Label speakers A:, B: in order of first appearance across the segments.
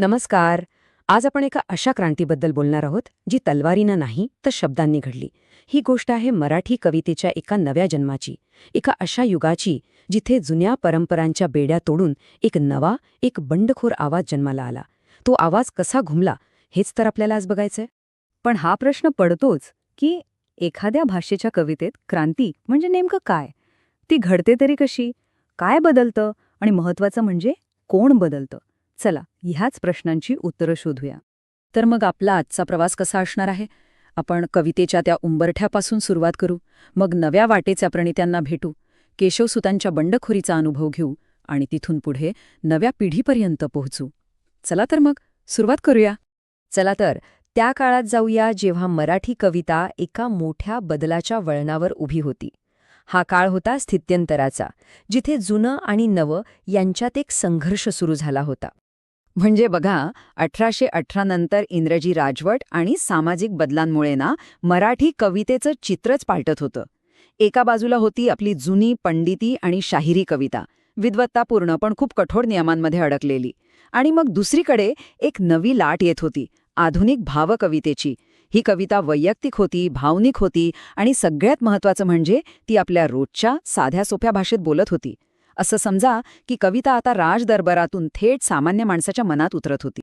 A: नमस्कार. आज आपण एका अशा क्रांतीबद्दल बोलणार आहोत जी तलवारीनं नाही तर शब्दांनी घडली. ही गोष्ट आहे मराठी कवितेच्या एका नव्या जन्माची, एका अशा युगाची जिथे जुन्या परंपरांच्या बेड्या तोडून एक नवा, एक बंडखोर आवाज जन्माला आला. तो आवाज कसा घुमला हेच तर आपल्याला आज बघायचंय.
B: पण हा प्रश्न पडतोच की एखाद्या भाषेच्या कवितेत क्रांती म्हणजे नेमकं काय? ती घडते तरी कशी? काय बदलतं? आणि महत्वाचं म्हणजे कोण बदलतं? चला, ह्याच प्रश्नांची उत्तरं शोधूया. तर मग आपला आजचा प्रवास कसा असणार आहे? आपण कवितेच्या त्या उंबरठ्यापासून सुरुवात करू, मग नव्या वाटेच्या प्रणित्यांना भेटू, केशवसुतांच्या बंडखोरीचा अनुभव घेऊ आणि तिथून पुढे नव्या पिढीपर्यंत पोहोचू. चला तर मग सुरुवात करूया.
A: चला तर त्या काळात जाऊया जेव्हा मराठी कविता एका मोठ्या बदलाच्या वळणावर उभी होती. हा काळ होता स्थित्यंतराचा, जिथे जुनं आणि नवं यांच्यात एक संघर्ष सुरू झाला होता.
B: म्हणजे बघा, 1818 नंतर इंग्रजी राजवट आणि सामाजिक बदलांमुळे मराठी कवितेचं चित्रच पालटत होतं. एका बाजूला होती आपली जुनी पंडिती आणि शाहिरी कविता, विद्वत्तापूर्ण पण खूप कठोर नियमांमध्ये अडकलेली. आणि मग दुसरीकडे एक नवी लाट येत होती, आधुनिक भावकवितेची. ही कविता वैयक्तिक होती, भावनिक होती आणि सगळ्यात महत्त्वाचं म्हणजे ती आपल्या रोजच्या साध्या सोप्या भाषेत बोलत होती. असं समजा की कविता आता राजदरबारातून थेट सामान्य माणसाच्या मनात उतरत होती.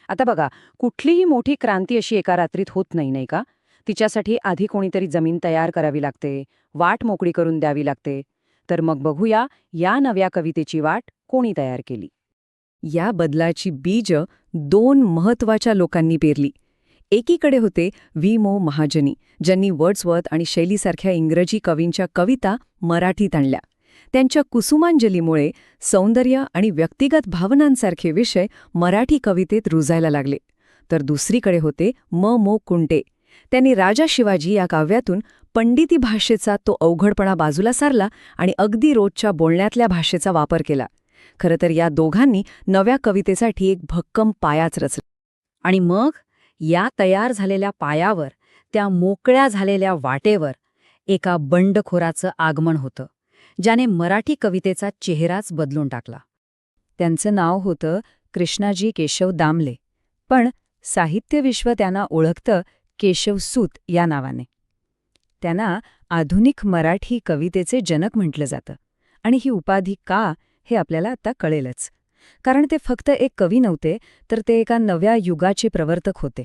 A: आता बघा, कुठलीही मोठी क्रांती अशी एका रात्रीत होत नाही, नाही का? तिच्यासाठी आधी कोणीतरी जमीन तयार करावी लागते, वाट मोकळी करून द्यावी लागते. तर मग बघूया या नव्या कवितेची वाट कोणी तयार केली.
B: या बदलाची बीज दोन महत्त्वाच्या लोकांनी पेरली. एकीकडे होते वि.मो. महाजनी, ज्यांनी वर्ड्सवर्थ आणि शैलीसारख्या इंग्रजी कवींच्या कविता मराठीत आणल्या. त्यांच्या कुसुमांजलीमुळे सौंदर्य आणि व्यक्तिगत भावनांसारखे विषय मराठी कवितेत रुजायला लागले. तर दुसरीकडे होते मो. कुंटे. त्यांनी राजा शिवाजी या काव्यातून पंडिती भाषेचा तो अवघडपणा बाजूला सारला आणि अगदी रोजच्या बोलण्यातल्या भाषेचा वापर केला. खरं तर या दोघांनी नव्या कवितेसाठी एक भक्कम पायाच रचला.
A: आणि मग या तयार झालेल्या पायावर, त्या मोकळ्या झालेल्या वाटेवर एका बंडखोराचं आगमन होतं, ज्याने मराठी कवितेचा चेहराच बदलून टाकला.
B: त्यांचं नाव होतं कृष्णाजी केशव दामले, पण साहित्यविश्व त्यांना ओळखतं केशवसूत या नावाने. त्यांना आधुनिक मराठी कवितेचे जनक म्हटलं जातं. आणि ही उपाधी का, हे आपल्याला आता कळेलच. कारण ते फक्त एक कवी नव्हते, तर ते एका नव्या युगाचे प्रवर्तक होते.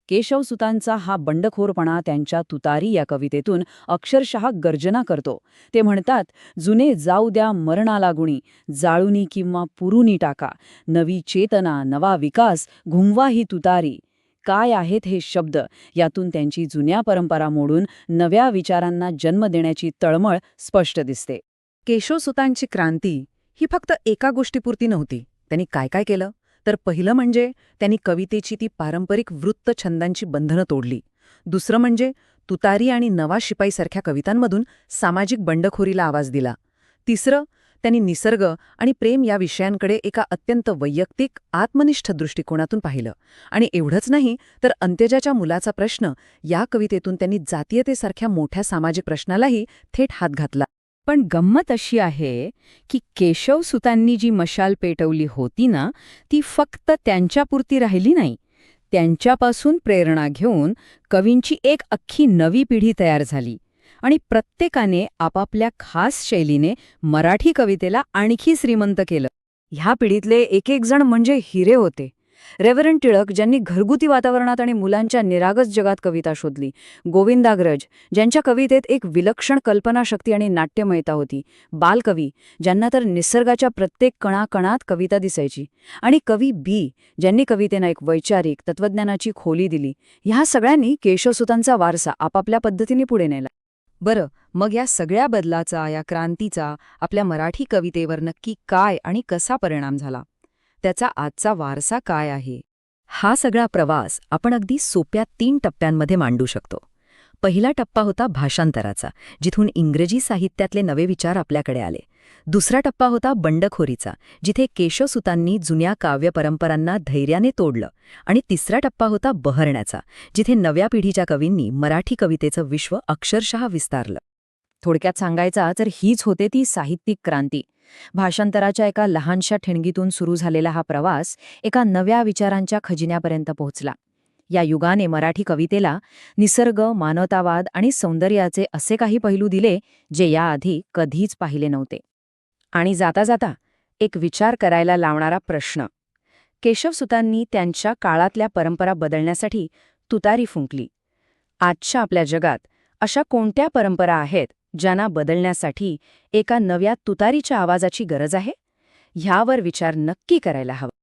B: केशवसुतांचा हा बंडखोरपणा त्यांच्या तुतारी या कवितेतून अक्षरशः गर्जना करतो. ते म्हणतात, जुने जाऊ द्या मरणाला गुणी, जाळुनी किंवा पुरुनी टाका, नवी चेतना नवा विकास घुमवा ही तुतारी. काय आहेत हे शब्द? यातून त्यांची जुन्या परंपरा मोडून नव्या विचारांना जन्म देण्याची तळमळ स्पष्ट दिसते. केशवसुतांची क्रांती ही फक्त एका गोष्टीपुरती नव्हती. त्यांनी काय काय केलं? तर पहिलं म्हणजे त्यांनी कवितेची ती पारंपरिक वृत्त छंदांची बंधनं तोडली. दुसरं म्हणजे तुतारी आणि नवा शिपाईसारख्या कवितांमधून सामाजिक बंडखोरीला आवाज दिला. तिसरं, त्यांनी निसर्ग आणि प्रेम या विषयांकडे एका अत्यंत वैयक्तिक, आत्मनिष्ठ दृष्टिकोनातून पाहिलं. आणि एवढंच नाही, तर अंत्यजाच्या मुलाचा प्रश्न या कवितेतून त्यांनी जातीयतेसारख्या मोठ्या सामाजिक प्रश्नालाही थेट हात घातला. पण गंमत अशी आहे की केशवसुतांनी जी मशाल पेटवली होती ती फक्त त्यांच्यापुरती राहिली नाही. त्यांच्यापासून प्रेरणा घेऊन कवींची एक अख्खी नवी पिढी तयार झाली आणि प्रत्येकाने आपापल्या खास शैलीने मराठी कवितेला आणखी श्रीमंत केलं. ह्या पिढीतले एक एक जण म्हणजे हिरे होते. रेव्हरंड टिळक, ज्यांनी घरगुती वातावरणात आणि मुलांच्या निरागस जगात कविता शोधली. गोविंदाग्रज, ज्यांच्या कवितेत एक विलक्षण कल्पनाशक्ती आणि नाट्यमयता होती. बालकवी, ज्यांना तर निसर्गाच्या प्रत्येक कणाकणात कविता दिसायची. आणि कवी बी, ज्यांनी कवितेना एक वैचारिक तत्वज्ञानाची खोली दिली. ह्या सगळ्यांनी केशवसुतांचा वारसा आपापल्या पद्धतीने पुढे नेला. बरं, मग या सगळ्या बदलाचा, या क्रांतीचा आपल्या मराठी कवितेवर नक्की काय आणि कसा परिणाम झाला? त्याचा आजचा वारसा काय आहे? हा सगळा प्रवास आपण अगदी सोप्या 3 टप्प्यांमध्ये मांडू शकतो. पहिला टप्पा होता भाषांतराचा, जिथून इंग्रजी साहित्यातले नवे विचार आपल्याकडे आले. दुसरा टप्पा होता बंडखोरीचा, जिथे केशवसुतांनी जुन्या काव्यपरंपरांना धैर्याने तोडलं. आणि तिसरा टप्पा होता बहरण्याचा, जिथे नव्या पिढीच्या कवींनी मराठी कवितेचं विश्व अक्षरशः विस्तारलं. थोडक्यात सांगायचा तर हीच होते ती साहित्यिक क्रांती, भाषांतराच्या एका लहानशा ठिणगीतून सुरू झालेला हा प्रवास एका नव्या विचारांच्या खजिन्यापर्यंत पोहोचला. या युगाने मराठी कवितेला निसर्ग, मानवतावाद आणि सौंदर्याचे असे काही पैलू दिले जे याआधी कधीच पाहिले नव्हते.
A: आणि जाता जाता एक विचार करायला लावणारा प्रश्न. केशवसुतांनी त्यांच्या काळातल्या परंपरा बदलण्यासाठी तुतारी फुंकली. आजच्या आपल्या जगात अशा कोणत्या परंपरा आहेत ज्यांना बदलण्यासाठी एका नव्या तुतारीच्या आवाजाची गरज आहे? ह्यावर विचार नक्की करायला हवा.